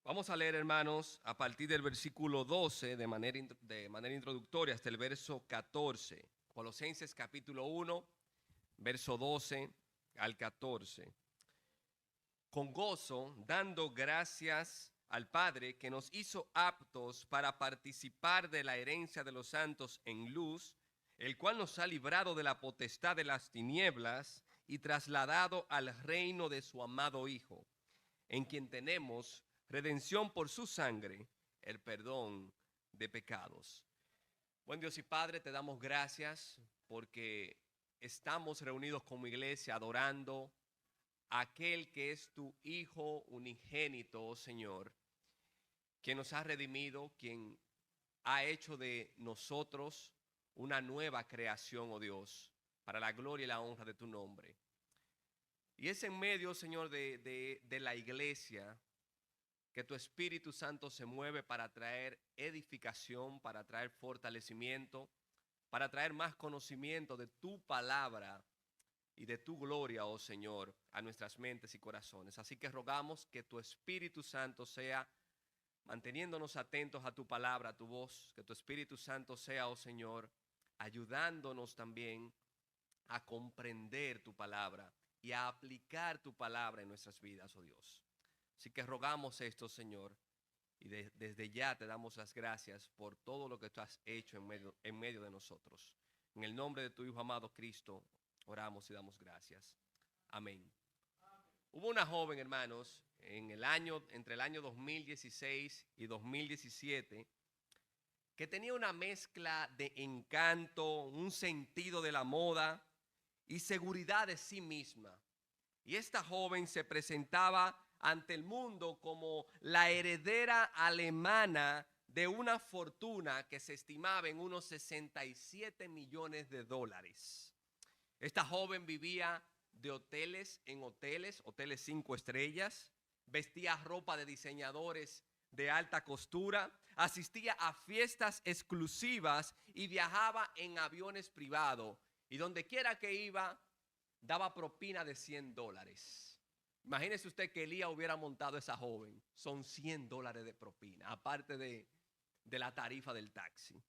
Vamos a leer, hermanos, a partir del versículo 12 de manera introductoria hasta el verso 14. Colosenses capítulo 1, verso 12 al 14. Con gozo, dando gracias al Padre que nos hizo aptos para participar de la herencia de los santos en luz, el cual nos ha librado de la potestad de las tinieblas y trasladado al reino de su amado Hijo, en quien tenemos redención por su sangre, el perdón de pecados. Buen Dios y Padre, te damos gracias porque estamos reunidos como iglesia adorando a aquel que es tu Hijo unigénito, oh Señor, quien nos ha redimido, quien ha hecho de nosotros una nueva creación, oh Dios, para la gloria y la honra de tu nombre. Y es en medio, Señor, de la iglesia que tu Espíritu Santo se mueve para traer edificación, para traer fortalecimiento, para traer más conocimiento de tu palabra y de tu gloria, oh Señor, a nuestras mentes y corazones. Así que rogamos que tu Espíritu Santo sea manteniéndonos atentos a tu palabra, a tu voz, que tu Espíritu Santo sea, oh Señor, ayudándonos también a comprender tu palabra y a aplicar tu palabra en nuestras vidas, oh Dios. Así que rogamos esto, Señor, y desde ya te damos las gracias por todo lo que tú has hecho en medio de nosotros. En el nombre de tu Hijo amado Cristo, oramos y damos gracias. Amén. Hubo una joven, hermanos, entre el año 2016 y 2017, que tenía una mezcla de encanto, un sentido de la moda y seguridad de sí misma. Y esta joven se presentaba ante el mundo como la heredera alemana de una fortuna que se estimaba en unos 67 millones de dólares. Esta joven vivía de hoteles en hoteles, hoteles 5 estrellas, vestía ropa de diseñadores de alta costura, asistía a fiestas exclusivas y viajaba en aviones privados. Y donde quiera que iba, daba propina de $100. Imagínese usted que Elías hubiera montado a esa joven. Son $100 de propina, aparte de la tarifa del taxi.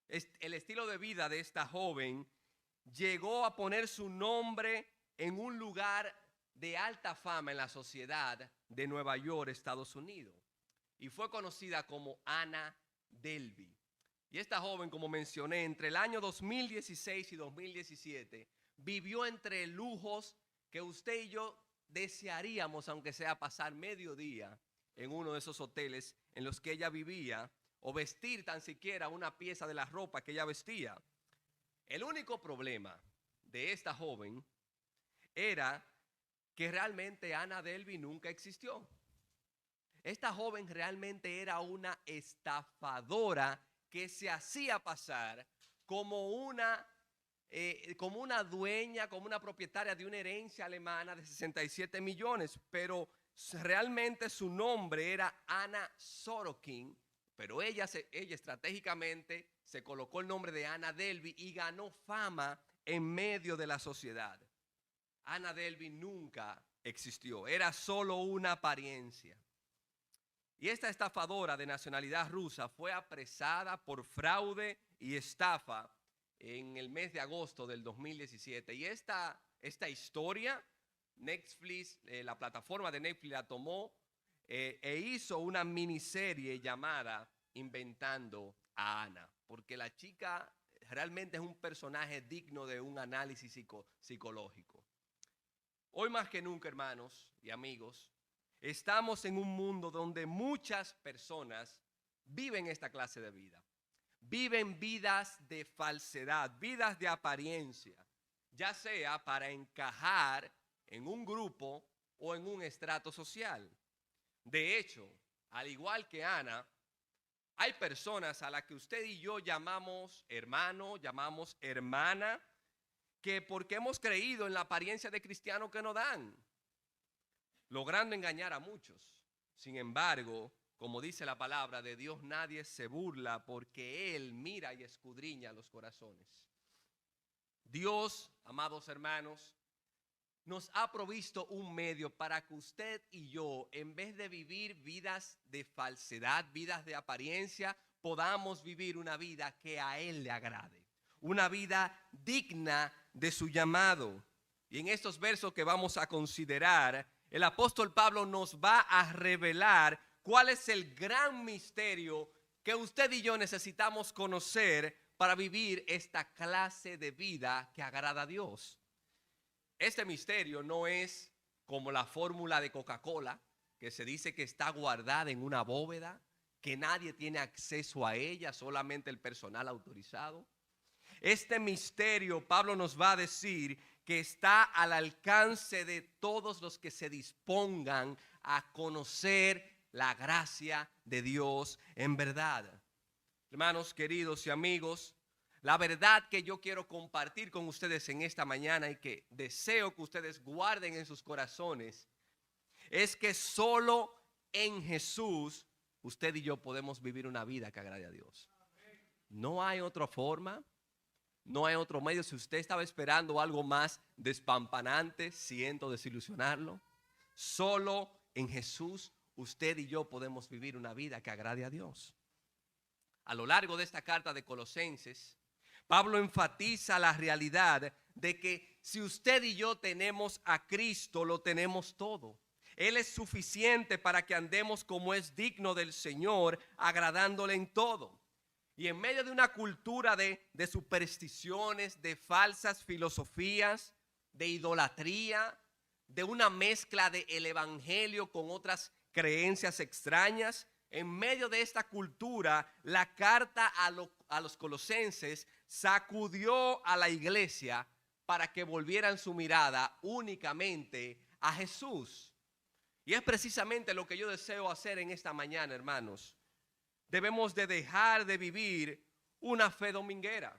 El estilo de vida de esta joven llegó a poner su nombre en un lugar de alta fama en la sociedad de Nueva York, Estados Unidos. Y fue conocida como Anna Delvey. Y esta joven, como mencioné, entre el año 2016 y 2017, vivió entre lujos que usted y yo desearíamos, aunque sea pasar medio día en uno de esos hoteles en los que ella vivía, o vestir tan siquiera una pieza de la ropa que ella vestía. El único problema de esta joven era que realmente Anna Delvey nunca existió. Esta joven realmente era una estafadora que se hacía pasar como una dueña, como una propietaria de una herencia alemana de 67 millones, pero realmente su nombre era Anna Sorokin, pero ella estratégicamente se colocó el nombre de Anna Delvey y ganó fama en medio de la sociedad. Anna Delvey nunca existió, era solo una apariencia. Y esta estafadora de nacionalidad rusa fue apresada por fraude y estafa en el mes de agosto del 2017. Y esta historia, Netflix, la plataforma de Netflix la tomó e hizo una miniserie llamada Inventando a Ana, porque la chica realmente es un personaje digno de un análisis psicológico. Hoy más que nunca, hermanos y amigos, estamos en un mundo donde muchas personas viven esta clase de vida. Viven vidas de falsedad, vidas de apariencia, ya sea para encajar en un grupo o en un estrato social. De hecho, al igual que Ana, hay personas a las que usted y yo llamamos hermano, llamamos hermana, que porque hemos creído en la apariencia de cristiano que nos dan, logrando engañar a muchos. Sin embargo, como dice la palabra de Dios, nadie se burla porque Él mira y escudriña los corazones. Dios, amados hermanos, nos ha provisto un medio para que usted y yo, en vez de vivir vidas de falsedad, vidas de apariencia, podamos vivir una vida que a Él le agrade, una vida digna de su llamado. Y en estos versos que vamos a considerar, el apóstol Pablo nos va a revelar cuál es el gran misterio que usted y yo necesitamos conocer para vivir esta clase de vida que agrada a Dios. Este misterio no es como la fórmula de Coca-Cola, que se dice que está guardada en una bóveda, que nadie tiene acceso a ella, solamente el personal autorizado. Este misterio, Pablo nos va a decir que está al alcance de todos los que se dispongan a conocer la gracia de Dios en verdad. Hermanos queridos y amigos, la verdad que yo quiero compartir con ustedes en esta mañana y que deseo que ustedes guarden en sus corazones es que solo en Jesús usted y yo podemos vivir una vida que agrade a Dios. No hay otra forma, no hay otro medio. Si usted estaba esperando algo más despampanante, siento desilusionarlo. Solo en Jesús usted y yo podemos vivir una vida que agrade a Dios. A lo largo de esta carta de Colosenses, Pablo enfatiza la realidad de que si usted y yo tenemos a Cristo, lo tenemos todo. Él es suficiente para que andemos como es digno del Señor, agradándole en todo. Y en medio de una cultura de supersticiones, de falsas filosofías, de idolatría, de una mezcla del evangelio con otras creencias extrañas, en medio de esta cultura, la carta a los colosenses sacudió a la iglesia para que volvieran su mirada únicamente a Jesús. Y es precisamente lo que yo deseo hacer en esta mañana, hermanos. Debemos de dejar de vivir una fe dominguera,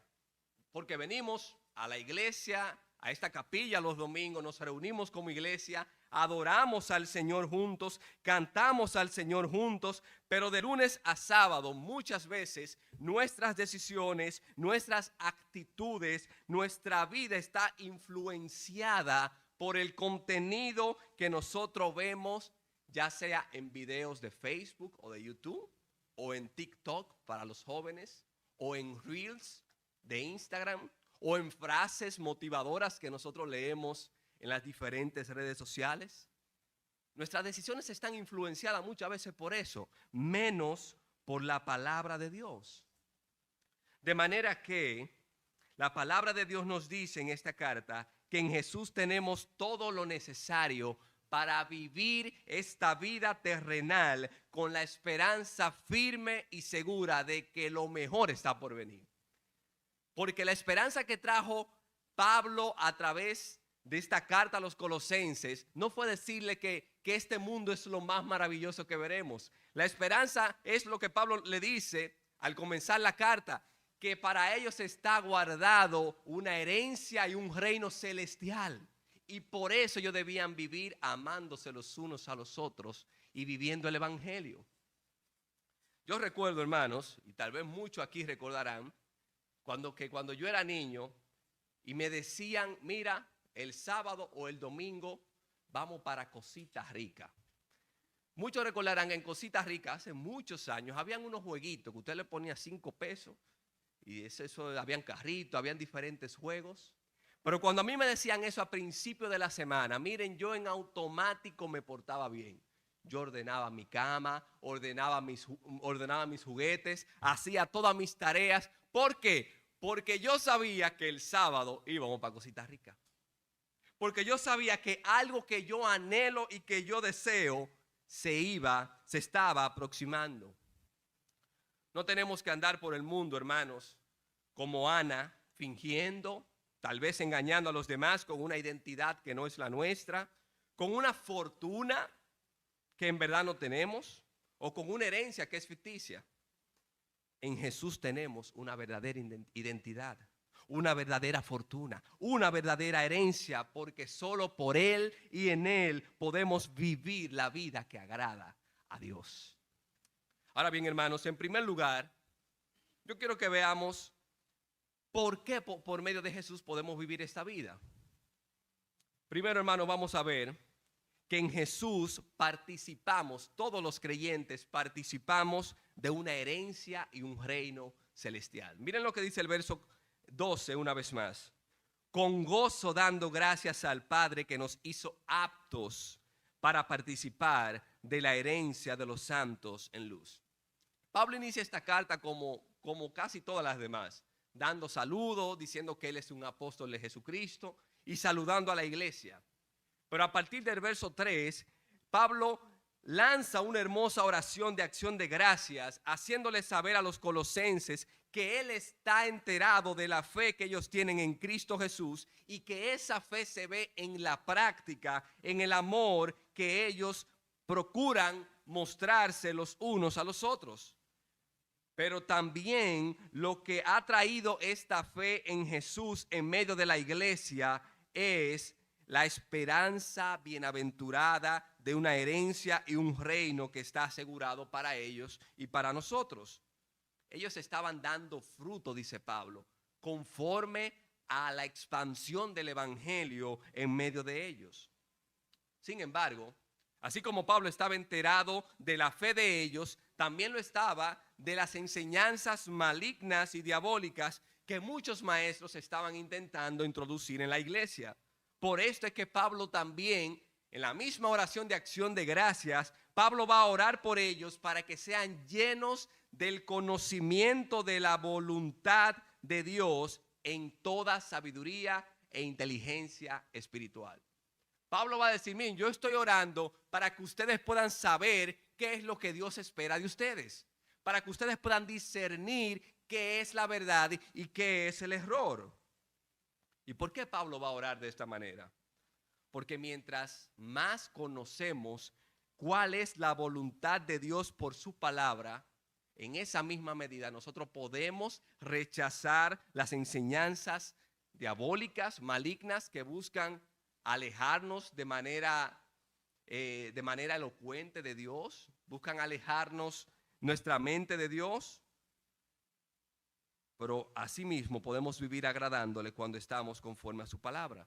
porque venimos a la iglesia, a esta capilla los domingos, nos reunimos como iglesia, adoramos al Señor juntos, cantamos al Señor juntos, pero de lunes a sábado muchas veces nuestras decisiones, nuestras actitudes, nuestra vida está influenciada por el contenido que nosotros vemos, ya sea en videos de Facebook o de YouTube, o en TikTok para los jóvenes, o en Reels de Instagram, o en frases motivadoras que nosotros leemos en las diferentes redes sociales. Nuestras decisiones están influenciadas muchas veces por eso, menos por la palabra de Dios. De manera que la palabra de Dios nos dice en esta carta que en Jesús tenemos todo lo necesario para vivir esta vida terrenal con la esperanza firme y segura de que lo mejor está por venir. Porque la esperanza que trajo Pablo a través de esta carta a los colosenses no fue decirle que este mundo es lo más maravilloso que veremos. La esperanza es lo que Pablo le dice al comenzar la carta, que para ellos está guardado una herencia y un reino celestial. Y por eso ellos debían vivir amándose los unos a los otros y viviendo el evangelio. Yo recuerdo, hermanos, y tal vez muchos aquí recordarán, cuando yo era niño y me decían, mira, el sábado o el domingo vamos para Cosita Rica. Muchos recordarán que en Cosita Rica hace muchos años habían unos jueguitos que usted le ponía 5 pesos y eso habían carritos, habían diferentes juegos. Pero cuando a mí me decían eso a principio de la semana, miren, yo en automático me portaba bien. Yo ordenaba mi cama, ordenaba mis juguetes, hacía todas mis tareas. ¿Por qué? Porque yo sabía que el sábado íbamos para Cosita Rica. Porque yo sabía que algo que yo anhelo y que yo deseo se estaba aproximando. No tenemos que andar por el mundo, hermanos, como Ana, fingiendo, tal vez engañando a los demás con una identidad que no es la nuestra, con una fortuna que en verdad no tenemos, o con una herencia que es ficticia. En Jesús tenemos una verdadera identidad, una verdadera fortuna, una verdadera herencia, porque solo por Él y en Él podemos vivir la vida que agrada a Dios. Ahora bien, hermanos, en primer lugar, yo quiero que veamos por qué por medio de Jesús podemos vivir esta vida. Primero, hermano, vamos a ver que en Jesús participamos, todos los creyentes participamos de una herencia y un reino celestial. Miren lo que dice el verso 12 una vez más. Con gozo dando gracias al Padre que nos hizo aptos para participar de la herencia de los santos en luz. Pablo inicia esta carta como casi todas las demás, dando saludos, diciendo que él es un apóstol de Jesucristo y saludando a la iglesia. Pero a partir del verso 3, Pablo lanza una hermosa oración de acción de gracias, haciéndole saber a los colosenses que él está enterado de la fe que ellos tienen en Cristo Jesús y que esa fe se ve en la práctica, en el amor que ellos procuran mostrarse los unos a los otros. Pero también lo que ha traído esta fe en Jesús en medio de la iglesia es la esperanza bienaventurada de una herencia y un reino que está asegurado para ellos y para nosotros. Ellos estaban dando fruto, dice Pablo, conforme a la expansión del evangelio en medio de ellos. Sin embargo, así como Pablo estaba enterado de la fe de ellos, también lo estaba de las enseñanzas malignas y diabólicas que muchos maestros estaban intentando introducir en la iglesia. Por esto es que Pablo también, en la misma oración de acción de gracias, Pablo va a orar por ellos para que sean llenos del conocimiento de la voluntad de Dios en toda sabiduría e inteligencia espiritual. Pablo va a decir, miren, yo estoy orando para que ustedes puedan saber qué es lo que Dios espera de ustedes, para que ustedes puedan discernir qué es la verdad y qué es el error. ¿Y por qué Pablo va a orar de esta manera? Porque mientras más conocemos cuál es la voluntad de Dios por su palabra, en esa misma medida nosotros podemos rechazar las enseñanzas diabólicas, malignas, que buscan alejarnos de manera elocuente de Dios, buscan alejarnos nuestra mente de Dios. Pero asimismo podemos vivir agradándole cuando estamos conforme a su palabra.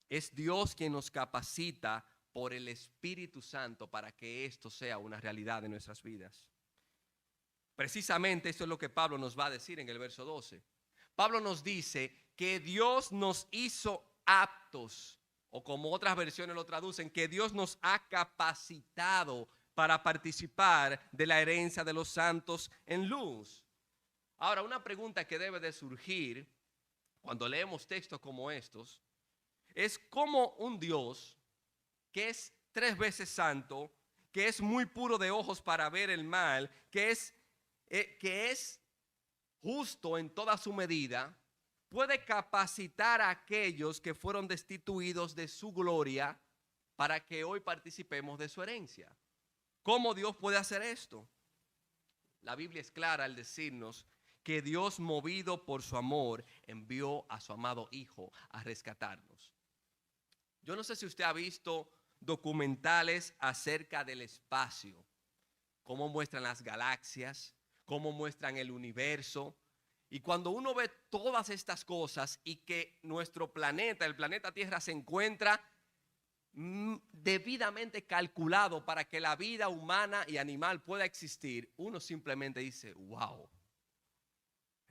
Es Dios quien nos capacita por el Espíritu Santo para que esto sea una realidad en nuestras vidas. Precisamente esto es lo que Pablo nos va a decir en el verso 12. Pablo nos dice que Dios nos hizo aptos, o como otras versiones lo traducen, que Dios nos ha capacitado para participar de la herencia de los santos en luz. Ahora, una pregunta que debe de surgir cuando leemos textos como estos es cómo un Dios que es 3 veces santo, que es muy puro de ojos para ver el mal, que es justo en toda su medida, puede capacitar a aquellos que fueron destituidos de su gloria para que hoy participemos de su herencia. ¿Cómo Dios puede hacer esto? La Biblia es clara al decirnos que Dios, movido por su amor, envió a su amado Hijo a rescatarnos. Yo no sé si usted ha visto documentales acerca del espacio, cómo muestran las galaxias, cómo muestran el universo. Y cuando uno ve todas estas cosas y que nuestro planeta, el planeta Tierra, se encuentra debidamente calculado para que la vida humana y animal pueda existir, uno simplemente dice, wow.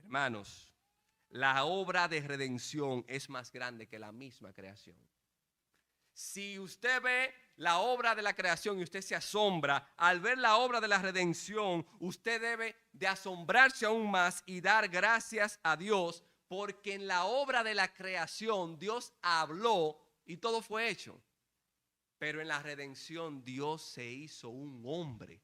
Hermanos, la obra de redención es más grande que la misma creación. Si usted ve la obra de la creación y usted se asombra, al ver la obra de la redención, usted debe de asombrarse aún más y dar gracias a Dios, porque en la obra de la creación Dios habló y todo fue hecho. Pero en la redención Dios se hizo un hombre.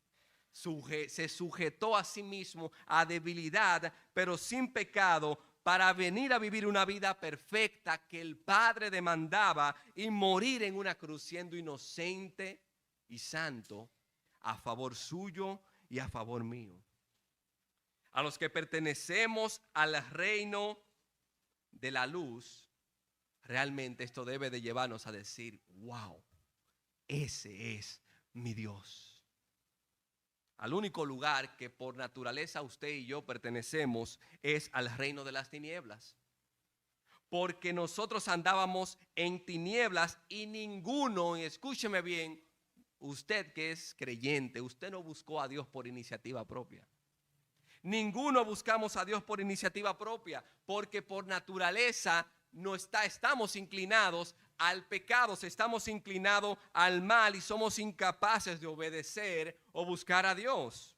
Se sujetó a sí mismo a debilidad, pero sin pecado, para venir a vivir una vida perfecta que el Padre demandaba y morir en una cruz siendo inocente y santo a favor suyo y a favor mío. A los que pertenecemos al reino de la luz, realmente esto debe de llevarnos a decir, wow, ese es mi Dios. Al único lugar que por naturaleza usted y yo pertenecemos es al reino de las tinieblas. porque nosotros andábamos en tinieblas y ninguno, y escúcheme bien, usted que es creyente, usted no buscó a Dios por iniciativa propia. Ninguno buscamos a Dios por iniciativa propia, porque por naturaleza estamos inclinados al pecado, estamos inclinados al mal y somos incapaces de obedecer o buscar a Dios.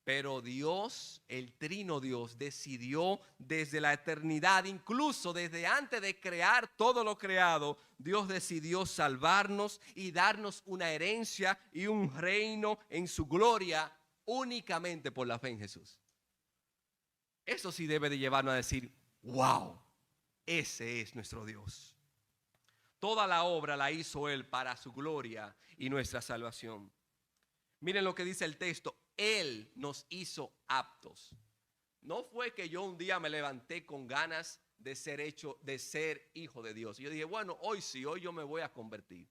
Pero Dios, el trino Dios, decidió desde la eternidad, incluso desde antes de crear todo lo creado, Dios decidió salvarnos y darnos una herencia y un reino en su gloria únicamente por la fe en Jesús. Eso sí debe de llevarnos a decir, wow, ese es nuestro Dios. Toda la obra la hizo Él para su gloria y nuestra salvación. Miren lo que dice el texto, Él nos hizo aptos. No fue que yo un día me levanté con ganas de ser hijo de Dios. Y yo dije, bueno, hoy sí, hoy yo me voy a convertir.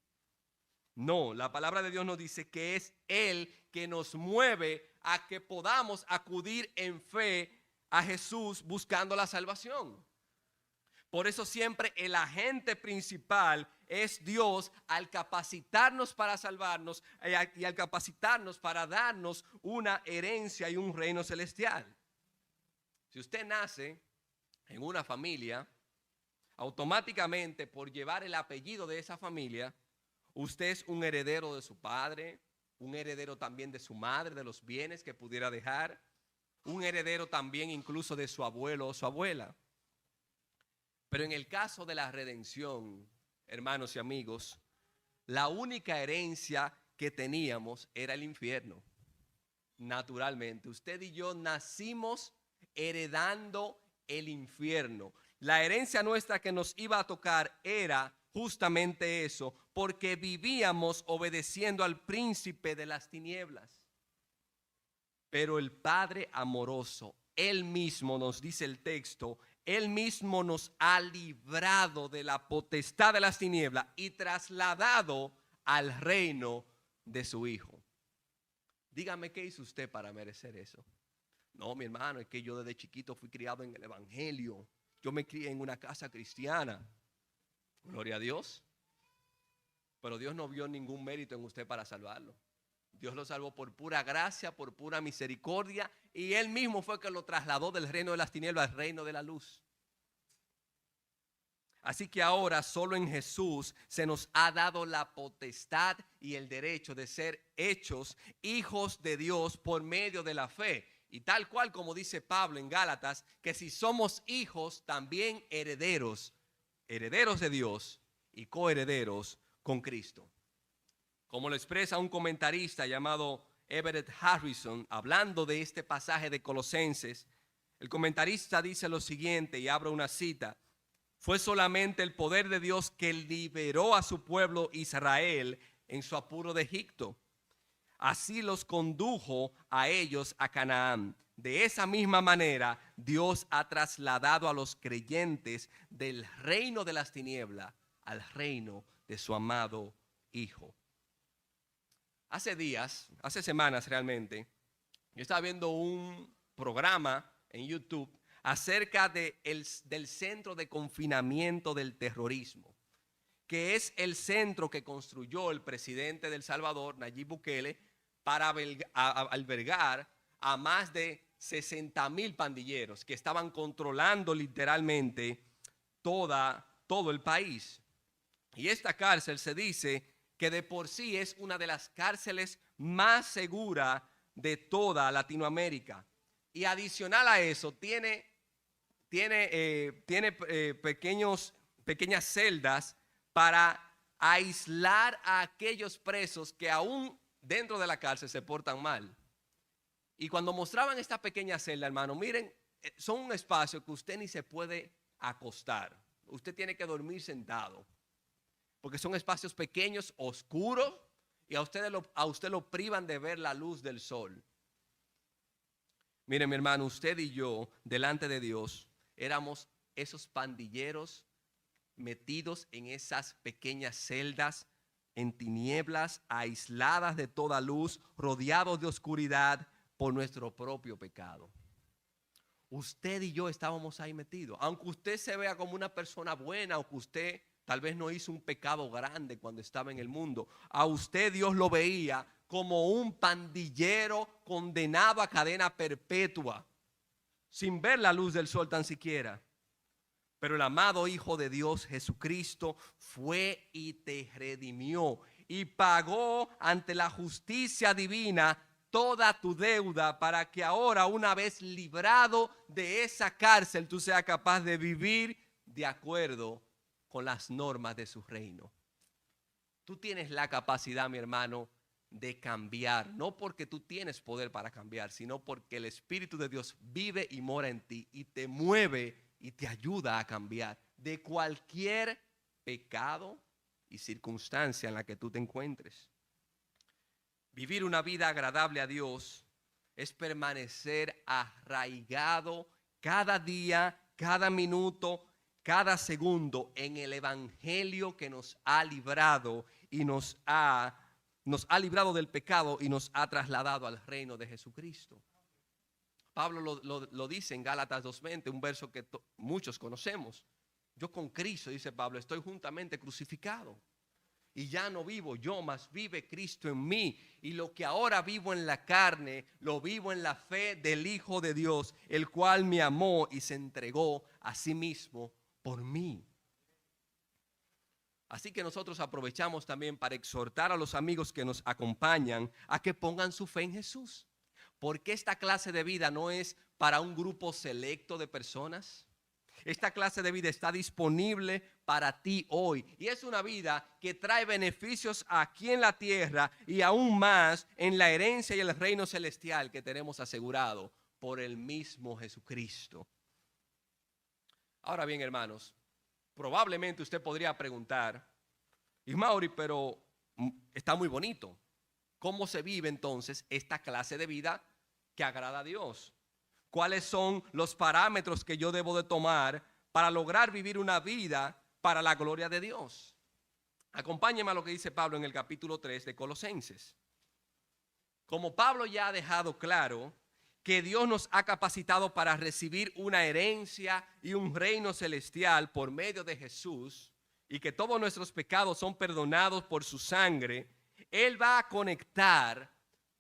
No, la palabra de Dios nos dice que es Él que nos mueve a que podamos acudir en fe a Jesús buscando la salvación. Por eso siempre el agente principal es Dios al capacitarnos para salvarnos y al capacitarnos para darnos una herencia y un reino celestial. Si usted nace en una familia, automáticamente por llevar el apellido de esa familia, usted es un heredero de su padre, un heredero también de su madre, de los bienes que pudiera dejar, un heredero también incluso de su abuelo o su abuela. Pero en el caso de la redención, hermanos y amigos, la única herencia que teníamos era el infierno. Naturalmente, usted y yo nacimos heredando el infierno. La herencia nuestra que nos iba a tocar era justamente eso, porque vivíamos obedeciendo al príncipe de las tinieblas. Pero el Padre amoroso, Él mismo, nos dice el texto, Él mismo nos ha librado de la potestad de las tinieblas y trasladado al reino de su Hijo. Dígame, ¿qué hizo usted para merecer eso? No, mi hermano, es que yo desde chiquito fui criado en el Evangelio. Yo me crié en una casa cristiana. Gloria a Dios. Pero Dios no vio ningún mérito en usted para salvarlo. Dios lo salvó por pura gracia, por pura misericordia, y Él mismo fue que lo trasladó del reino de las tinieblas al reino de la luz. Así que ahora solo en Jesús se nos ha dado la potestad y el derecho de ser hechos hijos de Dios por medio de la fe. Y tal cual como dice Pablo en Gálatas, que si somos hijos, también herederos, herederos de Dios y coherederos con Cristo. Como lo expresa un comentarista llamado Everett Harrison, hablando de este pasaje de Colosenses, el comentarista dice lo siguiente, y abro una cita: fue solamente el poder de Dios que liberó a su pueblo Israel en su apuro de Egipto. Así los condujo a ellos a Canaán. De esa misma manera, Dios ha trasladado a los creyentes del reino de las tinieblas al reino de su amado Hijo. Hace días, hace semanas realmente, yo estaba viendo un programa en YouTube acerca del centro de confinamiento del terrorismo, que es el centro que construyó el presidente de El Salvador, Nayib Bukele, para albergar a más de 60,000 pandilleros que estaban controlando literalmente todo el país. Y esta cárcel se dice que de por sí es una de las cárceles más seguras de toda Latinoamérica. Y adicional a eso, tiene pequeñas celdas para aislar a aquellos presos que aún dentro de la cárcel se portan mal. Y cuando mostraban esta pequeña celda, hermano, miren, son un espacio que usted ni se puede acostar. Usted tiene que dormir sentado, porque son espacios pequeños, oscuros, y a usted lo privan de ver la luz del sol. Mire, mi hermano, usted y yo, delante de Dios, éramos esos pandilleros metidos en esas pequeñas celdas, en tinieblas, aisladas de toda luz, rodeados de oscuridad por nuestro propio pecado. usted y yo estábamos ahí metidos. Aunque usted se vea como una persona buena o que usted tal vez no hizo un pecado grande cuando estaba en el mundo, a usted Dios lo veía como un pandillero condenado a cadena perpetua, sin ver la luz del sol tan siquiera. Pero el amado Hijo de Dios, Jesucristo, fue y te redimió y pagó ante la justicia divina toda tu deuda para que ahora, una vez librado de esa cárcel, tú seas capaz de vivir de acuerdo con las normas de su reino. Tú tienes la capacidad, mi hermano, de cambiar, no porque tú tienes poder para cambiar, sino porque el Espíritu de Dios vive y mora en ti y te mueve y te ayuda a cambiar de cualquier pecado y circunstancia en la que tú te encuentres. Vivir una vida agradable a Dios es permanecer arraigado cada día, cada minuto, cada segundo en el evangelio que nos ha librado y nos ha librado del pecado y nos ha trasladado al reino de Jesucristo. Pablo lo dice en Gálatas 2:20, un verso que muchos conocemos. Yo con Cristo, dice Pablo, estoy juntamente crucificado. Y ya no vivo yo, mas vive Cristo en mí. Y lo que ahora vivo en la carne, lo vivo en la fe del Hijo de Dios, el cual me amó y se entregó a sí mismo por mí. Así que nosotros aprovechamos también para exhortar a los amigos que nos acompañan a que pongan su fe en Jesús. Porque esta clase de vida no es para un grupo selecto de personas. Esta clase de vida está disponible para ti hoy. Y es una vida que trae beneficios aquí en la tierra y aún más en la herencia y el reino celestial que tenemos asegurado por el mismo Jesucristo. Ahora bien, hermanos, probablemente usted podría preguntar, Ismauri, pero está muy bonito. ¿Cómo se vive entonces esta clase de vida que agrada a Dios? ¿Cuáles son los parámetros que yo debo de tomar para lograr vivir una vida para la gloria de Dios? Acompáñenme a lo que dice Pablo en el capítulo 3 de Colosenses. Como Pablo ya ha dejado claro que Dios nos ha capacitado para recibir una herencia y un reino celestial por medio de Jesús y que todos nuestros pecados son perdonados por su sangre, Él va a conectar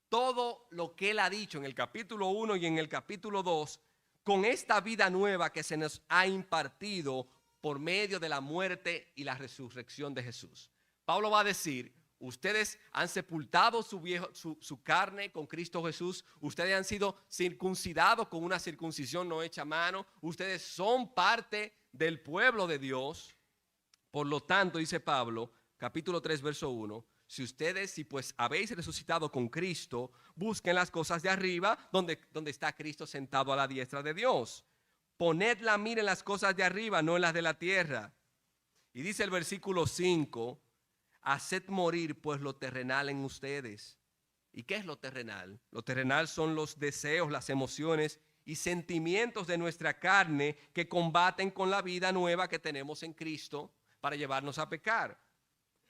todo lo que Él ha dicho en el capítulo 1 y en el capítulo 2 con esta vida nueva que se nos ha impartido por medio de la muerte y la resurrección de Jesús. Pablo va a decir, ustedes han sepultado su carne con Cristo Jesús, ustedes han sido circuncidados con una circuncisión no hecha a mano, ustedes son parte del pueblo de Dios. Por lo tanto, dice Pablo, capítulo 3, verso 1, si pues habéis resucitado con Cristo, busquen las cosas de arriba, donde está Cristo sentado a la diestra de Dios. Poned la mira en las cosas de arriba, no en las de la tierra. Y dice el versículo 5, haced morir pues lo terrenal en ustedes. ¿Y qué es lo terrenal? Lo terrenal son los deseos, las emociones y sentimientos de nuestra carne que combaten con la vida nueva que tenemos en Cristo para llevarnos a pecar.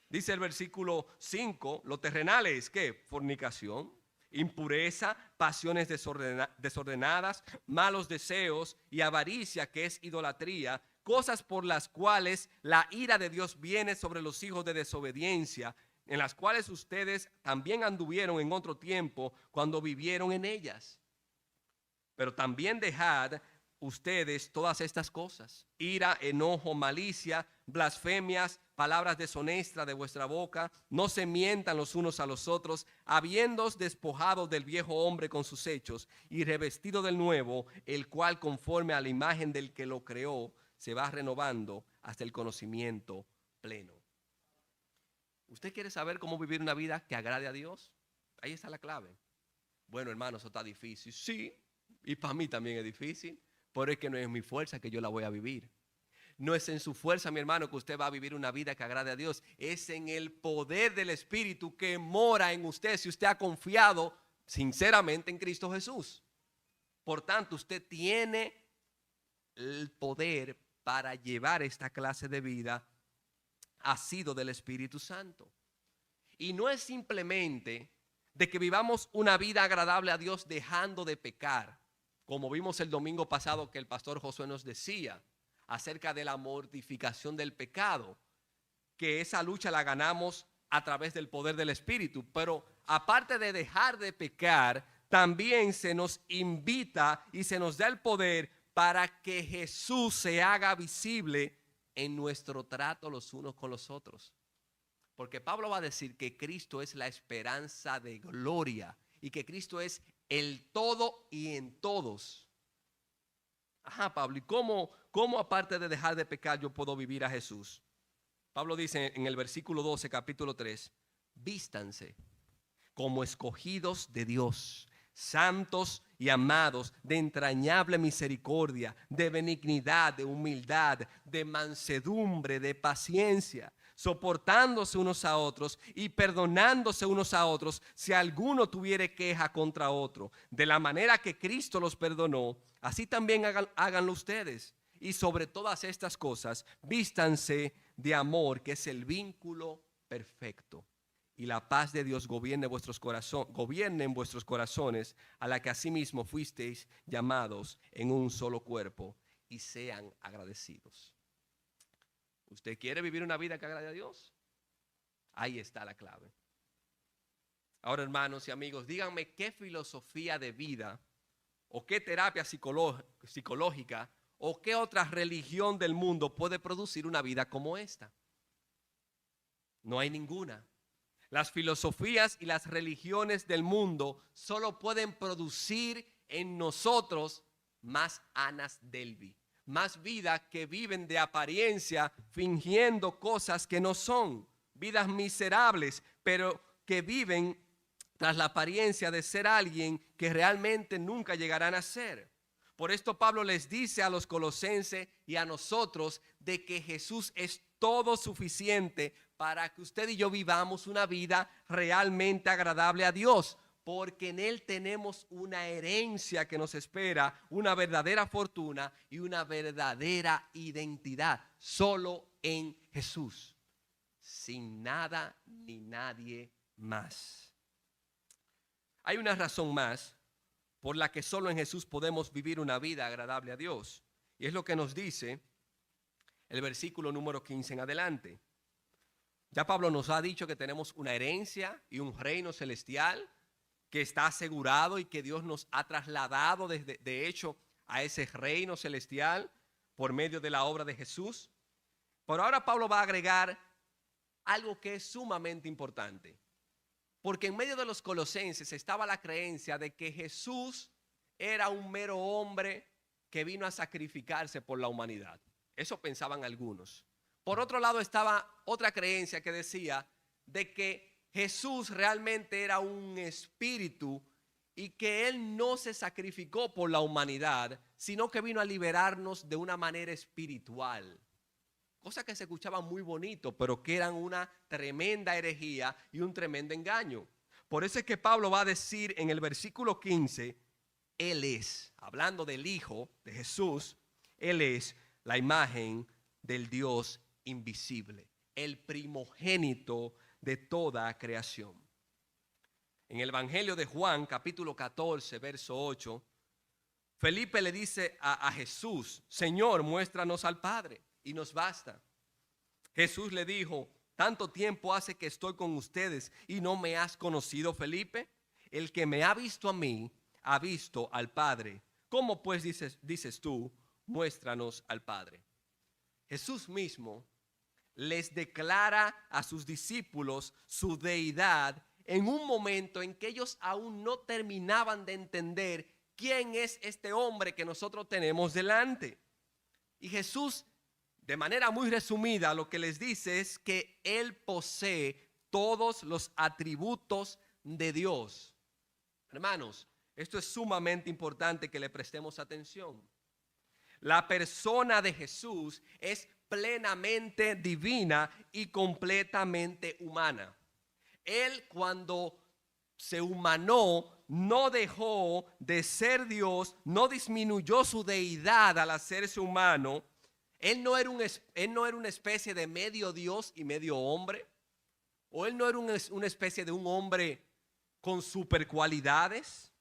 Dice el versículo 5, lo terrenal es ¿qué? Fornicación, impureza, pasiones desordenadas, malos deseos y avaricia, que es idolatría, cosas por las cuales la ira de Dios viene sobre los hijos de desobediencia, en las cuales ustedes también anduvieron en otro tiempo cuando vivieron en ellas. Pero también dejad ustedes todas estas cosas: ira, enojo, malicia, blasfemias, palabras deshonestas de vuestra boca. No se mientan los unos a los otros, habiéndoos despojado del viejo hombre con sus hechos y revestido del nuevo, el cual conforme a la imagen del que lo creó se va renovando hasta el conocimiento pleno. ¿Usted quiere saber cómo vivir una vida que agrade a Dios? Ahí está la clave. Bueno, hermano, eso está difícil. Sí, y para mí también es difícil. Pero es que no es mi fuerza que yo la voy a vivir. No es en su fuerza, mi hermano, que usted va a vivir una vida que agrade a Dios. Es en el poder del Espíritu que mora en usted si usted ha confiado sinceramente en Cristo Jesús. Por tanto, usted tiene el poder para llevar esta clase de vida asido del Espíritu Santo. Y no es simplemente de que vivamos una vida agradable a Dios dejando de pecar. como vimos el domingo pasado que el pastor Josué nos decía acerca de la mortificación del pecado, que esa lucha la ganamos a través del poder del Espíritu. Pero aparte de dejar de pecar, también se nos invita y se nos da el poder para que Jesús se haga visible en nuestro trato los unos con los otros. Porque Pablo va a decir que Cristo es la esperanza de gloria y que Cristo es el todo y en todos. Ajá, Pablo, ¿y cómo aparte de dejar de pecar yo puedo vivir a Jesús? Pablo dice en el versículo 12, capítulo 3, vístanse como escogidos de Dios, santos y amados, de entrañable misericordia, de benignidad, de humildad, de mansedumbre, de paciencia, soportándose unos a otros y perdonándose unos a otros si alguno tuviere queja contra otro. De la manera que Cristo los perdonó, así también háganlo ustedes. Y sobre todas estas cosas, vístanse de amor, que es el vínculo perfecto. Y la paz de Dios gobierne en vuestros corazones, a la que asimismo fuisteis llamados en un solo cuerpo, y sean agradecidos. ¿Usted quiere vivir una vida que agrade a Dios? Ahí está la clave. Ahora, hermanos y amigos, díganme qué filosofía de vida o qué terapia psicológica o qué otra religión del mundo puede producir una vida como esta. No hay ninguna. Las filosofías y las religiones del mundo solo pueden producir en nosotros más Anas Delvey, más vidas que viven de apariencia, fingiendo cosas que no son, vidas miserables, pero que viven tras la apariencia de ser alguien que realmente nunca llegarán a ser. Por esto Pablo les dice a los colosenses y a nosotros de que Jesús es todo suficiente para que usted y yo vivamos una vida realmente agradable a Dios, porque en Él tenemos una herencia que nos espera, una verdadera fortuna y una verdadera identidad, solo en Jesús, sin nada ni nadie más. Hay una razón más por la que solo en Jesús podemos vivir una vida agradable a Dios, y es lo que nos dice el versículo número 15 en adelante. Ya Pablo nos ha dicho que tenemos una herencia y un reino celestial que está asegurado y que Dios nos ha trasladado de hecho a ese reino celestial por medio de la obra de Jesús. Pero ahora Pablo va a agregar algo que es sumamente importante, porque en medio de los colosenses estaba la creencia de que Jesús era un mero hombre que vino a sacrificarse por la humanidad. Eso pensaban algunos. Por otro lado estaba otra creencia que decía de que Jesús realmente era un espíritu y que Él no se sacrificó por la humanidad, sino que vino a liberarnos de una manera espiritual. Cosas que se escuchaban muy bonito, pero que eran una tremenda herejía y un tremendo engaño. Por eso es que Pablo va a decir en el versículo 15, Él es, hablando del Hijo de Jesús, Él es la imagen del Dios invisible, el primogénito de toda creación. En el Evangelio de Juan, capítulo 14, verso 8, Felipe le dice a Jesús, Señor, muéstranos al Padre y nos basta. Jesús le dijo, tanto tiempo hace que estoy con ustedes y no me has conocido, Felipe. El que me ha visto a mí, ha visto al Padre. ¿Cómo pues dices tú, muéstranos al Padre? Jesús mismo les declara a sus discípulos su deidad en un momento en que ellos aún no terminaban de entender quién es este hombre que nosotros tenemos delante. Y Jesús, de manera muy resumida, lo que les dice es que Él posee todos los atributos de Dios. Hermanos, esto es sumamente importante que le prestemos atención. La persona de Jesús es plenamente divina y completamente humana. Él, cuando se humanó, no dejó de ser Dios, no disminuyó su deidad al hacerse humano. Él no era una especie de medio Dios y medio hombre, o él no era una especie de un hombre con super cualidades.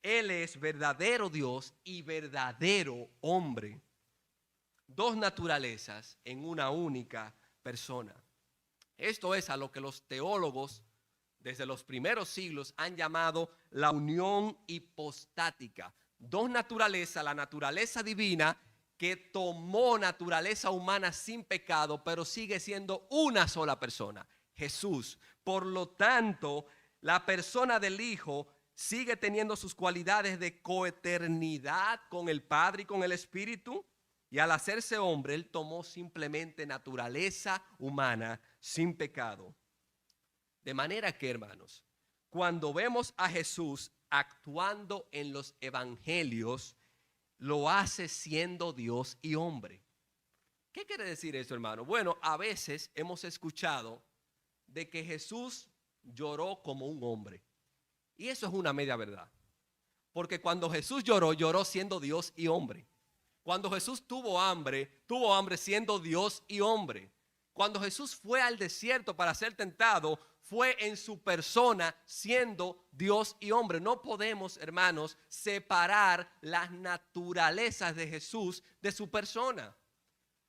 Él es verdadero Dios y verdadero hombre. Dos naturalezas en una única persona. Esto es a lo que los teólogos desde los primeros siglos han llamado la unión hipostática. Dos naturalezas, la naturaleza divina que tomó naturaleza humana sin pecado, pero sigue siendo una sola persona, Jesús. Por lo tanto, la persona del Hijo sigue teniendo sus cualidades de coeternidad con el Padre y con el Espíritu. Y al hacerse hombre, Él tomó simplemente naturaleza humana sin pecado. De manera que, hermanos, cuando vemos a Jesús actuando en los evangelios, lo hace siendo Dios y hombre. ¿Qué quiere decir eso, hermano? Bueno, a veces hemos escuchado de que Jesús lloró como un hombre. Y eso es una media verdad. Porque cuando Jesús lloró, lloró siendo Dios y hombre. Cuando Jesús tuvo hambre siendo Dios y hombre. Cuando Jesús fue al desierto para ser tentado, fue en su persona siendo Dios y hombre. No podemos, hermanos, separar las naturalezas de Jesús de su persona.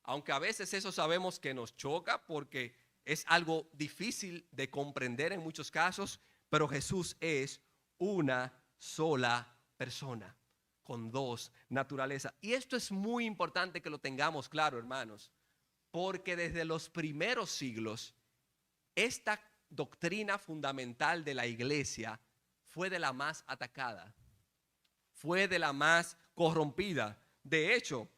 Aunque a veces eso sabemos que nos choca porque es algo difícil de comprender en muchos casos, pero Jesús es una sola persona con dos naturalezas. Y esto es muy importante que lo tengamos claro, hermanos, porque desde los primeros siglos esta doctrina fundamental de la iglesia fue de la más atacada, fue de la más corrompida. De hecho,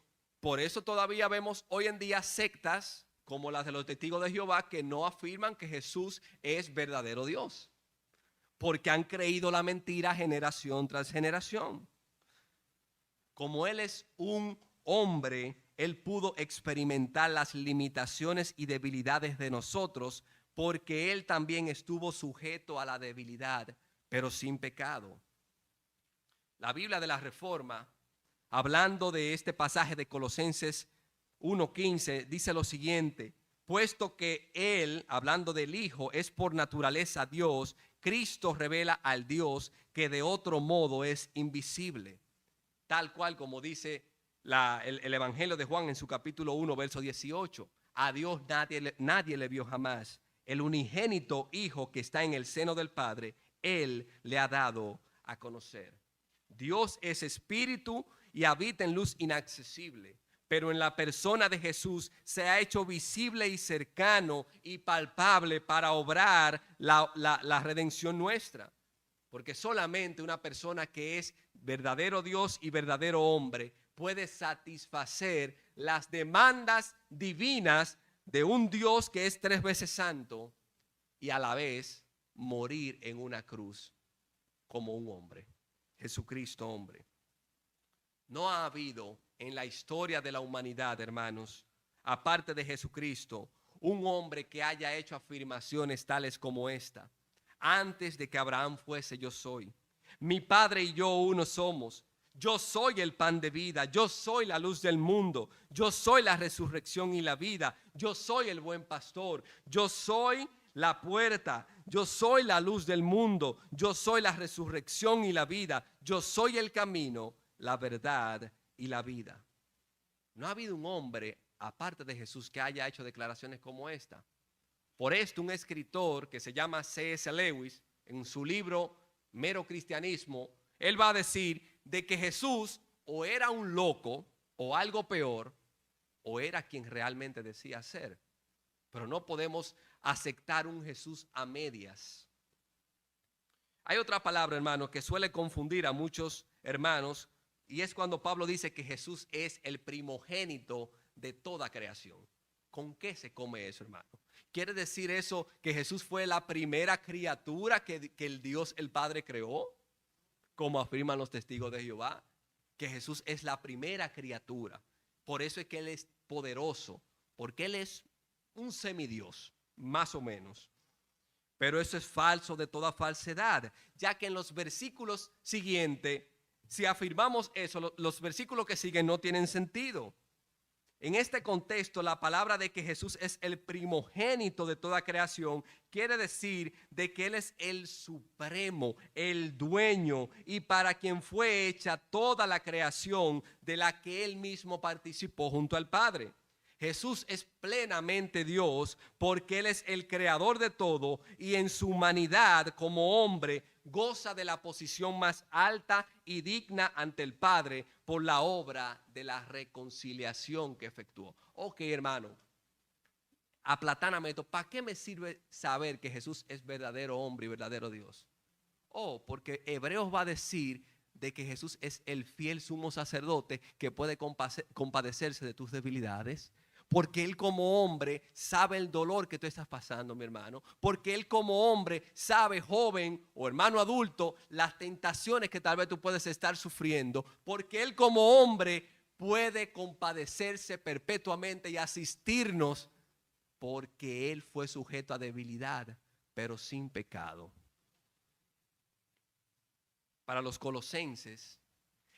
por eso todavía vemos hoy en día sectas como las de los testigos de Jehová que no afirman que Jesús es verdadero Dios, porque han creído la mentira generación tras generación. Como Él es un hombre, Él pudo experimentar las limitaciones y debilidades de nosotros, porque Él también estuvo sujeto a la debilidad, pero sin pecado. La Biblia de la Reforma, hablando de este pasaje de Colosenses 1:15, dice lo siguiente: puesto que Él, hablando del Hijo, es por naturaleza Dios, Cristo revela al Dios que de otro modo es invisible. Tal cual como dice el Evangelio de Juan en su capítulo 1, verso 18. A Dios nadie le vio jamás. El unigénito Hijo que está en el seno del Padre, Él le ha dado a conocer. Dios es espíritu y habita en luz inaccesible, pero en la persona de Jesús se ha hecho visible y cercano y palpable para obrar la redención nuestra. Porque solamente una persona que es verdadero Dios y verdadero hombre puede satisfacer las demandas divinas de un Dios que es 3 veces santo y a la vez morir en una cruz como un hombre, Jesucristo hombre. No ha habido en la historia de la humanidad, hermanos, aparte de Jesucristo, un hombre que haya hecho afirmaciones tales como esta: antes de que Abraham fuese, yo soy. Mi Padre y yo uno somos. Yo soy el pan de vida. Yo soy la luz del mundo. Yo soy la resurrección y la vida. Yo soy el buen pastor. Yo soy la puerta. Yo soy la luz del mundo. Yo soy la resurrección y la vida. Yo soy el camino, la verdad y la vida. No ha habido un hombre, aparte de Jesús, que haya hecho declaraciones como esta. Por esto, un escritor que se llama C.S. Lewis, en su libro Mero Cristianismo, él va a decir de que Jesús o era un loco o algo peor, o era quien realmente decía ser. Pero no podemos aceptar un Jesús a medias. Hay otra palabra, hermano, que suele confundir a muchos hermanos, y es cuando Pablo dice que Jesús es el primogénito de toda creación. ¿Con qué se come eso, hermano? ¿Quiere decir eso que Jesús fue la primera criatura que el Dios el Padre creó? Como afirman los testigos de Jehová, que Jesús es la primera criatura. Por eso es que Él es poderoso, porque Él es un semidios, más o menos. Pero eso es falso de toda falsedad, ya que en los versículos siguientes, si afirmamos eso, los versículos que siguen no tienen sentido. En este contexto, la palabra de que Jesús es el primogénito de toda creación quiere decir de que Él es el supremo, el dueño y para quien fue hecha toda la creación de la que Él mismo participó junto al Padre. Jesús es plenamente Dios porque Él es el creador de todo y en su humanidad como hombre goza de la posición más alta y digna ante el Padre por la obra de la reconciliación que efectuó. Ok, hermano, aplatáname esto. ¿Para qué me sirve saber que Jesús es verdadero hombre y verdadero Dios? Oh, porque Hebreos va a decir de que Jesús es el fiel sumo sacerdote que puede compadecerse de tus debilidades. Porque Él como hombre sabe el dolor que tú estás pasando, mi hermano. Porque Él como hombre sabe, joven o hermano adulto, las tentaciones que tal vez tú puedes estar sufriendo. Porque Él como hombre puede compadecerse perpetuamente y asistirnos. Porque Él fue sujeto a debilidad, pero sin pecado. Para los colosenses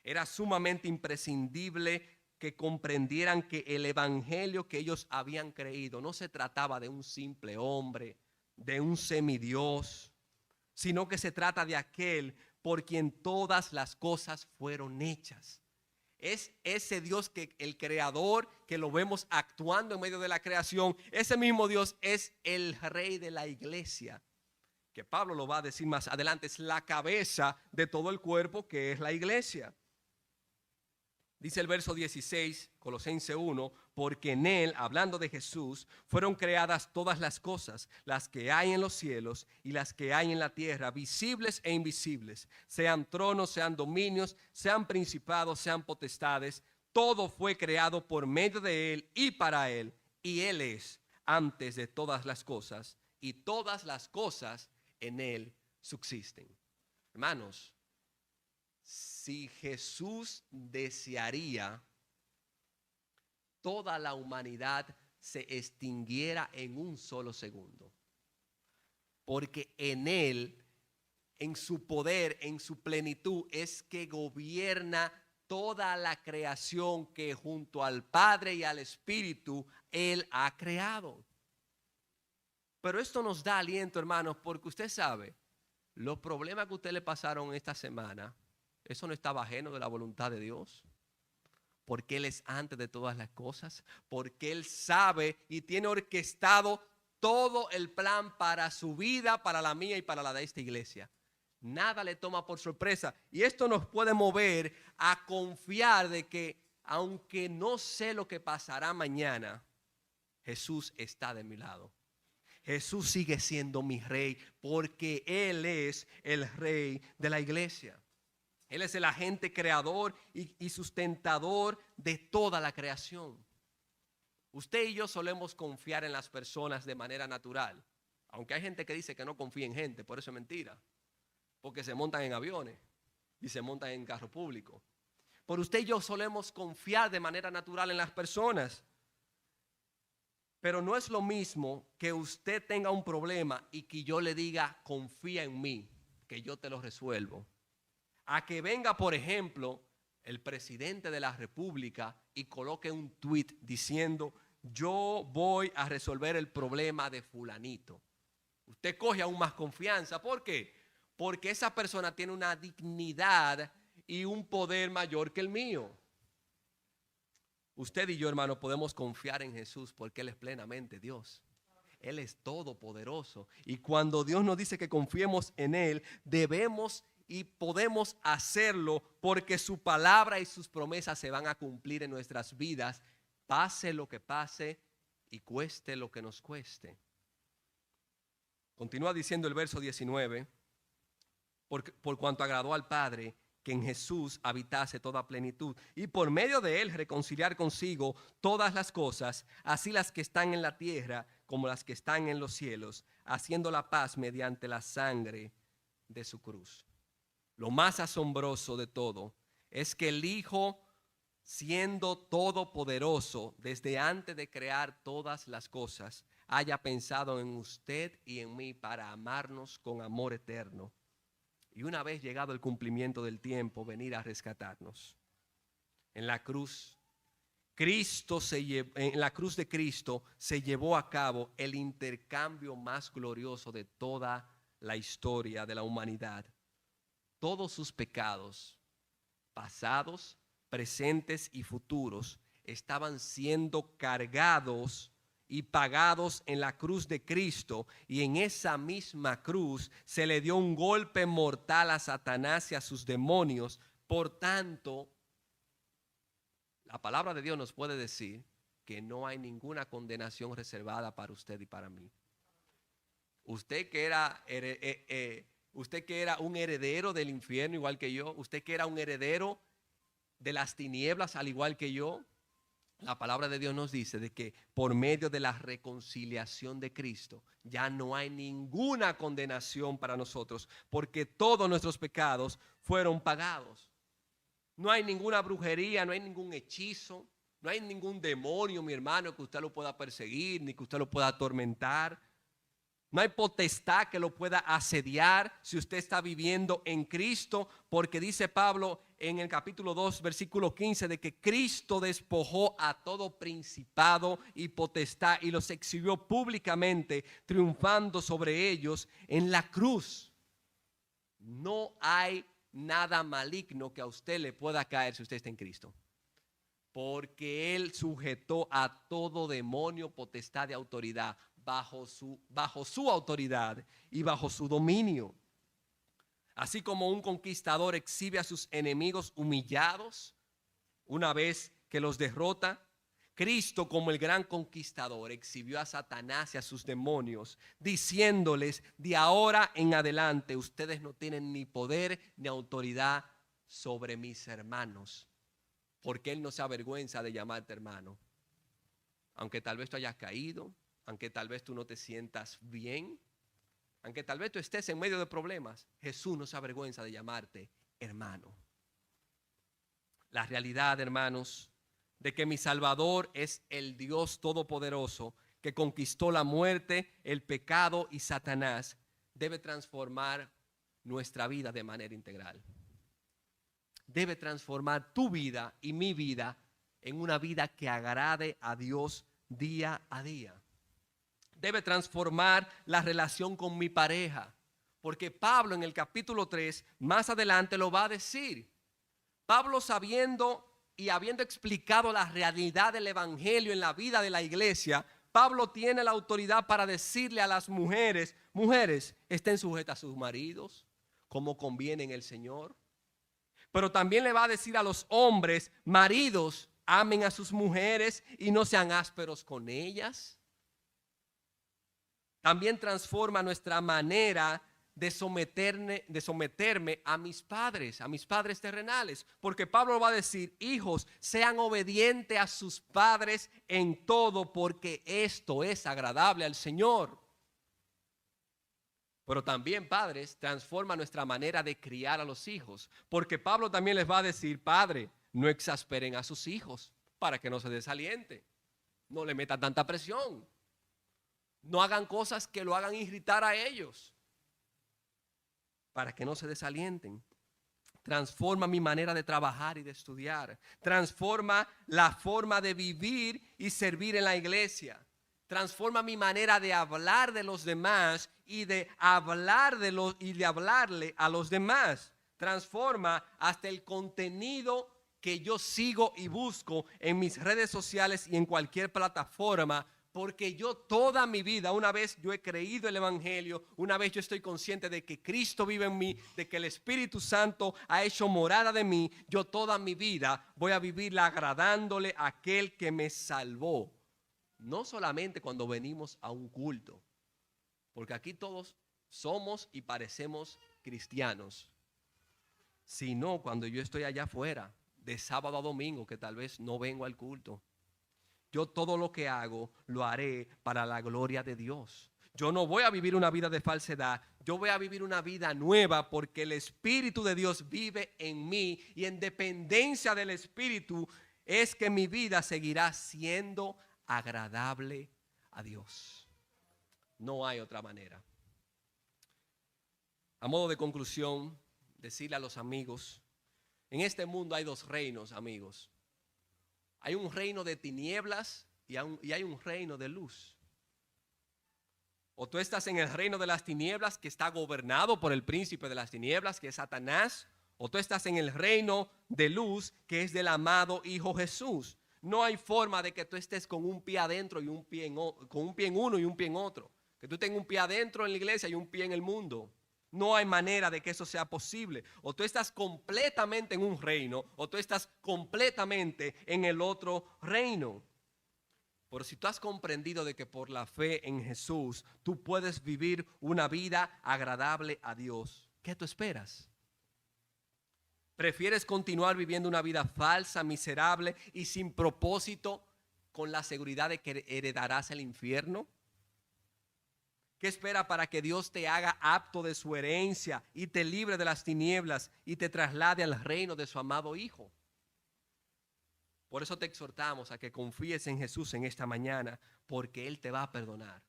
era sumamente imprescindible que comprendieran que el evangelio que ellos habían creído no se trataba de un simple hombre, de un semidios, sino que se trata de aquel por quien todas las cosas fueron hechas. Es ese Dios que el creador, que lo vemos actuando en medio de la creación, ese mismo Dios es el rey de la iglesia, que Pablo lo va a decir más adelante, es la cabeza de todo el cuerpo que es la iglesia. Dice el verso 16, Colosenses 1, porque en Él, hablando de Jesús, fueron creadas todas las cosas, las que hay en los cielos y las que hay en la tierra, visibles e invisibles, sean tronos, sean dominios, sean principados, sean potestades, todo fue creado por medio de Él y para Él, y Él es antes de todas las cosas, y todas las cosas en Él subsisten. Hermanos, si Jesús desearía, toda la humanidad se extinguiera en un solo segundo. Porque en Él, en su poder, en su plenitud, es que gobierna toda la creación que junto al Padre y al Espíritu Él ha creado. Pero esto nos da aliento, hermanos, porque usted sabe, los problemas que a usted le pasaron esta semana, eso no estaba ajeno de la voluntad de Dios. Porque Él es antes de todas las cosas. Porque Él sabe y tiene orquestado todo el plan para su vida, para la mía y para la de esta iglesia. Nada le toma por sorpresa. Y esto nos puede mover a confiar de que, aunque no sé lo que pasará mañana, Jesús está de mi lado. Jesús sigue siendo mi rey porque Él es el rey de la iglesia. Él es el agente creador y sustentador de toda la creación. Usted y yo solemos confiar en las personas de manera natural. Aunque hay gente que dice que no confía en gente, por eso es mentira. Porque se montan en aviones y se montan en carro público. Pero usted y yo solemos confiar de manera natural en las personas. Pero no es lo mismo que usted tenga un problema y que yo le diga, confía en mí, que yo te lo resuelvo. A que venga, por ejemplo, el presidente de la República y coloque un tuit diciendo, yo voy a resolver el problema de fulanito. Usted coge aún más confianza. ¿Por qué? Porque esa persona tiene una dignidad y un poder mayor que el mío. Usted y yo, hermano, podemos confiar en Jesús porque Él es plenamente Dios. Él es todopoderoso. Y cuando Dios nos dice que confiemos en Él, debemos y podemos hacerlo porque su palabra y sus promesas se van a cumplir en nuestras vidas, pase lo que pase y cueste lo que nos cueste. Continúa diciendo el verso 19, por cuanto agradó al Padre que en Jesús habitase toda plenitud y por medio de Él reconciliar consigo todas las cosas, así las que están en la tierra como las que están en los cielos, haciendo la paz mediante la sangre de su cruz. Lo más asombroso de todo es que el Hijo, siendo todopoderoso desde antes de crear todas las cosas, haya pensado en usted y en mí para amarnos con amor eterno. Y una vez llegado el cumplimiento del tiempo, venir a rescatarnos. En la cruz, en la cruz de Cristo se llevó a cabo el intercambio más glorioso de toda la historia de la humanidad. Todos sus pecados, pasados, presentes y futuros, estaban siendo cargados y pagados en la cruz de Cristo, y en esa misma cruz se le dio un golpe mortal a Satanás y a sus demonios. Por tanto, la palabra de Dios nos puede decir que no hay ninguna condenación reservada para usted y para mí. Usted que era un heredero del infierno igual que yo, usted que era un heredero de las tinieblas al igual que yo, la palabra de Dios nos dice de que por medio de la reconciliación de Cristo ya no hay ninguna condenación para nosotros, porque todos nuestros pecados fueron pagados. No hay ninguna brujería, no hay ningún hechizo, no hay ningún demonio, mi hermano, que usted lo pueda perseguir, ni que usted lo pueda atormentar. No hay potestad que lo pueda asediar si usted está viviendo en Cristo, porque dice Pablo en el capítulo 2, versículo 15, de que Cristo despojó a todo principado y potestad y los exhibió públicamente, triunfando sobre ellos en la cruz. No hay nada maligno que a usted le pueda caer si usted está en Cristo, porque Él sujetó a todo demonio, potestad de autoridad bajo su autoridad y bajo su dominio. Así como un conquistador exhibe a sus enemigos humillados una vez que los derrota, Cristo, como el gran conquistador, exhibió a Satanás y a sus demonios, diciéndoles: de ahora en adelante ustedes no tienen ni poder ni autoridad sobre mis hermanos, porque Él no se avergüenza de llamarte hermano. Aunque tal vez tú hayas caído, aunque tal vez tú no te sientas bien, aunque tal vez tú estés en medio de problemas, Jesús no se avergüenza de llamarte hermano. La realidad, hermanos, de que mi Salvador es el Dios Todopoderoso que conquistó la muerte, el pecado y Satanás, debe transformar nuestra vida de manera integral. Debe transformar tu vida y mi vida en una vida que agrade a Dios día a día. Debe transformar la relación con mi pareja, porque Pablo en el capítulo 3 más adelante lo va a decir. Pablo, sabiendo y habiendo explicado la realidad del evangelio en la vida de la iglesia, Pablo tiene la autoridad para decirle a las mujeres: mujeres, estén sujetas a sus maridos como conviene en el Señor. Pero también le va a decir a los hombres: maridos, amen a sus mujeres y no sean ásperos con ellas. También transforma nuestra manera de someterme a mis padres terrenales. Porque Pablo va a decir: hijos, sean obedientes a sus padres en todo, porque esto es agradable al Señor. Pero también, padres, transforma nuestra manera de criar a los hijos. Porque Pablo también les va a decir: padre, no exasperen a sus hijos para que no se desaliente. No le metan tanta presión. No hagan cosas que lo hagan irritar a ellos, para que no se desalienten. Transforma mi manera de trabajar y de estudiar. Transforma la forma de vivir y servir en la iglesia. Transforma mi manera de hablar de los demás y de hablarle a los demás. Transforma hasta el contenido que yo sigo y busco en mis redes sociales y en cualquier plataforma. Porque yo toda mi vida, una vez yo he creído el evangelio, una vez yo estoy consciente de que Cristo vive en mí, de que el Espíritu Santo ha hecho morada de mí, yo toda mi vida voy a vivirla agradándole a aquel que me salvó. No solamente cuando venimos a un culto, porque aquí todos somos y parecemos cristianos, sino cuando yo estoy allá afuera, de sábado a domingo, que tal vez no vengo al culto. Yo todo lo que hago lo haré para la gloria de Dios. Yo no voy a vivir una vida de falsedad. Yo voy a vivir una vida nueva porque el Espíritu de Dios vive en mí. Y en dependencia del Espíritu es que mi vida seguirá siendo agradable a Dios. No hay otra manera. A modo de conclusión, decirle a los amigos: en este mundo hay dos reinos, amigos. Hay un reino de tinieblas y hay un reino de luz. O tú estás en el reino de las tinieblas que está gobernado por el príncipe de las tinieblas, que es Satanás. O tú estás en el reino de luz, que es del amado Hijo Jesús. No hay forma de que tú estés con un pie adentro y con un pie en uno y un pie en otro. Que tú tengas un pie adentro en la iglesia y un pie en el mundo. No hay manera de que eso sea posible. O tú estás completamente en un reino, o tú estás completamente en el otro reino. Pero si tú has comprendido de que por la fe en Jesús tú puedes vivir una vida agradable a Dios, ¿qué tú esperas? ¿Prefieres continuar viviendo una vida falsa, miserable y sin propósito con la seguridad de que heredarás el infierno? ¿Qué espera para que Dios te haga apto de su herencia y te libre de las tinieblas y te traslade al reino de su amado Hijo? Por eso te exhortamos a que confíes en Jesús en esta mañana, porque Él te va a perdonar.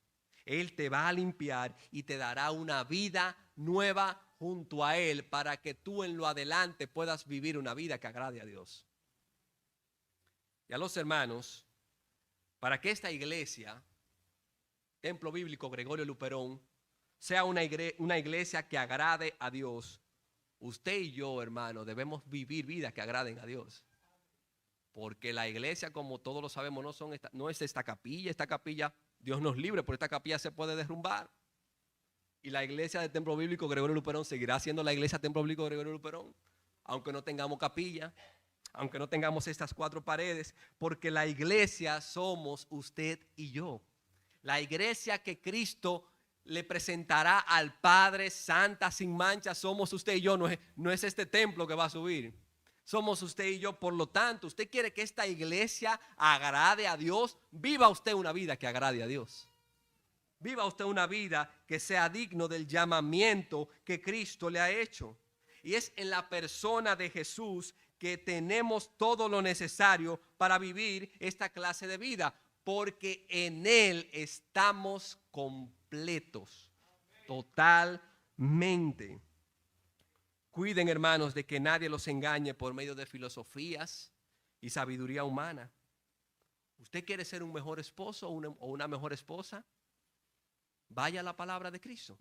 Él te va a limpiar y te dará una vida nueva junto a Él para que tú en lo adelante puedas vivir una vida que agrade a Dios. Y a los hermanos, para que esta iglesia, Templo Bíblico Gregorio Luperón, sea una iglesia que agrade a Dios, usted y yo, hermano, debemos vivir vidas que agraden a Dios. Porque la iglesia, como todos lo sabemos, no es esta capilla. Esta capilla, Dios nos libre, pero esta capilla se puede derrumbar. Y la iglesia del Templo Bíblico Gregorio Luperón seguirá siendo la iglesia del Templo Bíblico Gregorio Luperón, aunque no tengamos capilla, aunque no tengamos estas 4 paredes, porque la iglesia somos usted y yo. La iglesia que Cristo le presentará al Padre santa, sin mancha, somos usted y yo. No es este templo que va a subir. Somos usted y yo. Por lo tanto, usted quiere que esta iglesia agrade a Dios. Viva usted una vida que agrade a Dios. Viva usted una vida que sea digno del llamamiento que Cristo le ha hecho. Y es en la persona de Jesús que tenemos todo lo necesario para vivir esta clase de vida. Porque en Él estamos completos. Totalmente. Cuiden, hermanos, de que nadie los engañe por medio de filosofías y sabiduría humana. ¿Usted quiere ser un mejor esposo o una mejor esposa? Vaya a la palabra de Cristo.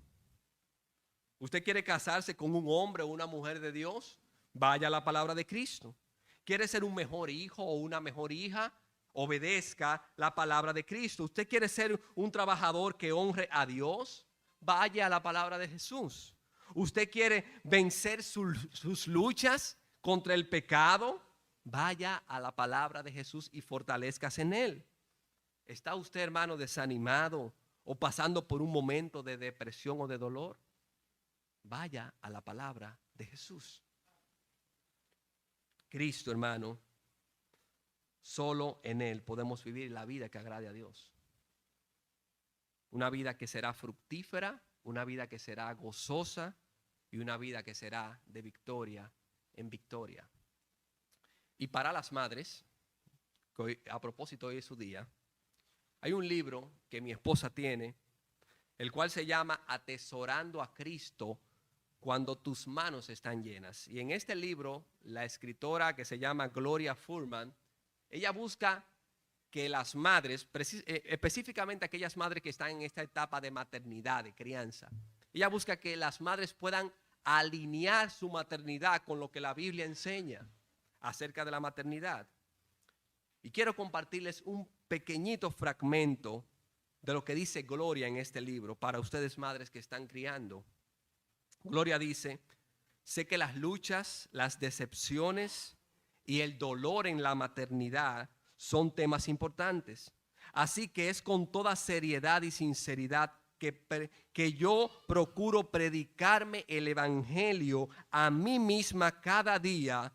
¿Usted quiere casarse con un hombre o una mujer de Dios? Vaya a la palabra de Cristo. ¿Quiere ser un mejor hijo o una mejor hija? Obedezca la palabra de Cristo. ¿Usted quiere ser un trabajador que honre a Dios? Vaya a la palabra de Jesús. ¿Usted quiere vencer sus luchas contra el pecado? Vaya a la palabra de Jesús y fortalezcas en Él. ¿Está usted, hermano, desanimado o pasando por un momento de depresión o de dolor? Vaya a la palabra de Jesús. Cristo, hermano, solo en Él podemos vivir la vida que agrade a Dios. Una vida que será fructífera, una vida que será gozosa y una vida que será de victoria en victoria. Y para las madres, que hoy, a propósito hoy es su día, hay un libro que mi esposa tiene, el cual se llama Atesorando a Cristo cuando tus manos están llenas. Y en este libro, la escritora que se llama Gloria Fuhrman, ella busca que las madres, específicamente aquellas madres que están en esta etapa de maternidad, de crianza, ella busca que las madres puedan alinear su maternidad con lo que la Biblia enseña acerca de la maternidad. Y quiero compartirles un pequeñito fragmento de lo que dice Gloria en este libro para ustedes madres que están criando. Gloria dice: sé que las luchas, las decepciones y el dolor en la maternidad son temas importantes. Así que es con toda seriedad y sinceridad que yo procuro predicarme el evangelio a mí misma cada día.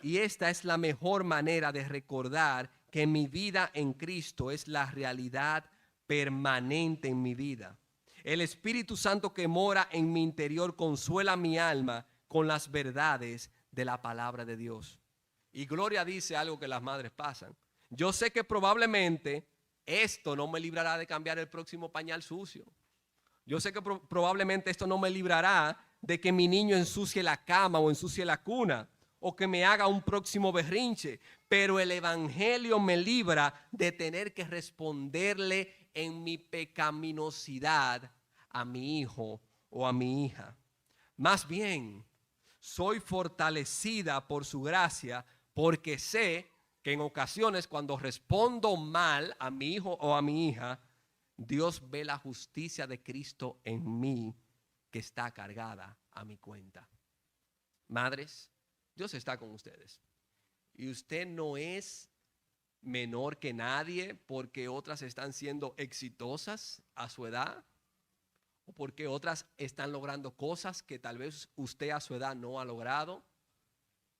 Y esta es la mejor manera de recordar que mi vida en Cristo es la realidad permanente en mi vida. El Espíritu Santo que mora en mi interior consuela mi alma con las verdades de la palabra de Dios. Y Gloria dice algo que las madres pasan. Yo sé que probablemente esto no me librará de cambiar el próximo pañal sucio. Yo sé que probablemente esto no me librará de que mi niño ensucie la cama o ensucie la cuna. o que me haga un próximo berrinche, pero el evangelio me libra de tener que responderle en mi pecaminosidad a mi hijo o a mi hija. Más bien, soy fortalecida por su gracia, porque sé que en ocasiones cuando respondo mal a mi hijo o a mi hija, Dios ve la justicia de Cristo en mí, que está cargada a mi cuenta. Madres, Dios está con ustedes. Y usted no es menor que nadie porque otras están siendo exitosas a su edad, o porque otras están logrando cosas que tal vez usted a su edad no ha logrado.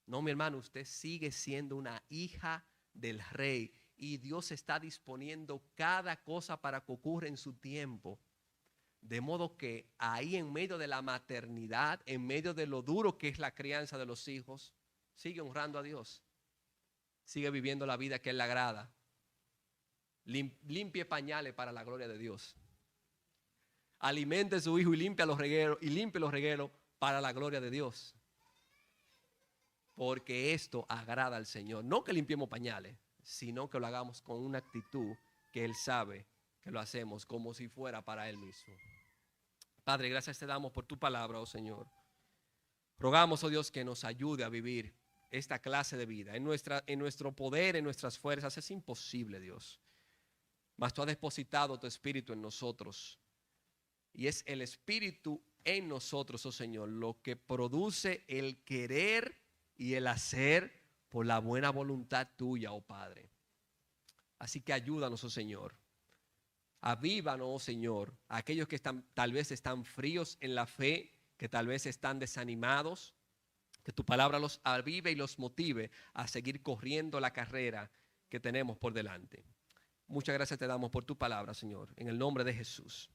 No, mi hermano, usted sigue siendo una hija del Rey y Dios está disponiendo cada cosa para que ocurra en su tiempo. De modo que ahí en medio de la maternidad, en medio de lo duro que es la crianza de los hijos, sigue honrando a Dios. Sigue viviendo la vida que a Él le agrada. Limpie pañales para la gloria de Dios. Alimente a su hijo y limpie los regueros para la gloria de Dios. Porque esto agrada al Señor. No que limpiemos pañales, sino que lo hagamos con una actitud que Él sabe que lo hacemos como si fuera para Él mismo. Padre, gracias te damos por tu palabra, oh Señor. Rogamos, oh Dios, que nos ayude a vivir esta clase de vida. En nuestro poder, en nuestras fuerzas, es imposible, Dios. Mas tú has depositado tu Espíritu en nosotros. Y es el Espíritu en nosotros, oh Señor, lo que produce el querer y el hacer por la buena voluntad tuya, oh Padre. Así que ayúdanos, oh Señor. Avívanos, oh Señor, a aquellos que tal vez están fríos en la fe, que tal vez están desanimados, que tu palabra los avive y los motive a seguir corriendo la carrera que tenemos por delante. Muchas gracias te damos por tu palabra, Señor, en el nombre de Jesús.